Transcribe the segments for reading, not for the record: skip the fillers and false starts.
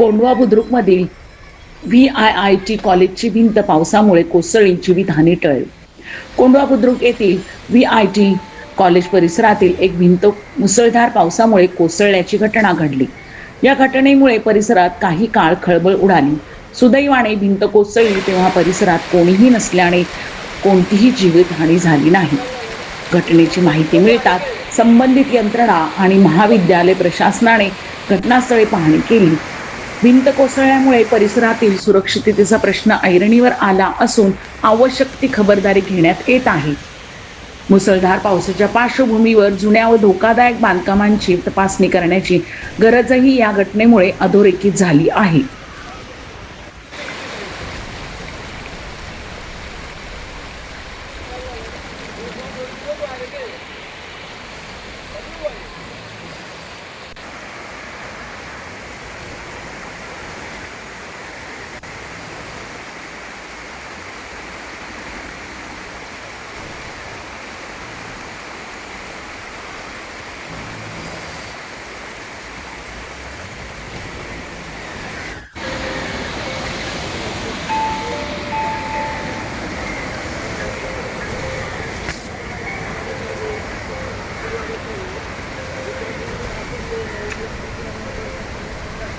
Kondhwa बुद्रुकमधील VIIT कॉलेजची भिंत पावसामुळे कोसळली, जीवितहानी टळली. कोंढवा बुद्रुक येथील VIT कॉलेज परिसरातील एक भिंत मुसळधार पावसामुळे कोसळल्याची घटना घडली. या घटनेमुळे परिसरात काही काळ खळबळ उडाली. सुदैवाने भिंत कोसळली तेव्हा परिसरात कोणीही नसल्याने कोणतीही जीवितहानी झाली नाही. घटनेची माहिती मिळताच संबंधित यंत्रणा आणि महाविद्यालय प्रशासनाने घटनास्थळी पाहणी केली. भिंत कोसळल्यामुळे परिसरातील सुरक्षिततेचा प्रश्न ऐरणीवर आला असून आवश्यक ती खबरदारी घेण्यात येत आहे. मुसळधार पावसाच्या पार्श्वभूमीवर जुन्या व धोकादायक बांधकामांची तपासणी करण्याची गरजही या घटनेमुळे अधोरेखित झाली आहे.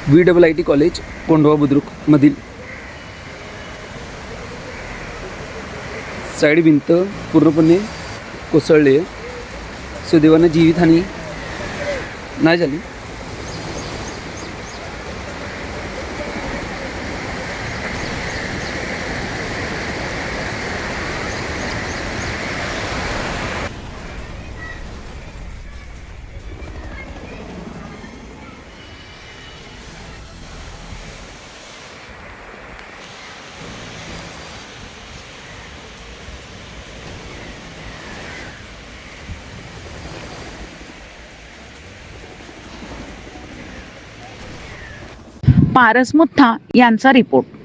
VIIT कॉलेज कोंढवा बुद्रुकमधील साईड भिंत पूर्णपणे कोसळली आहे. सुदैवाने जीवितहानी नाही झाली. पारस मुथा यांचा रिपोर्ट.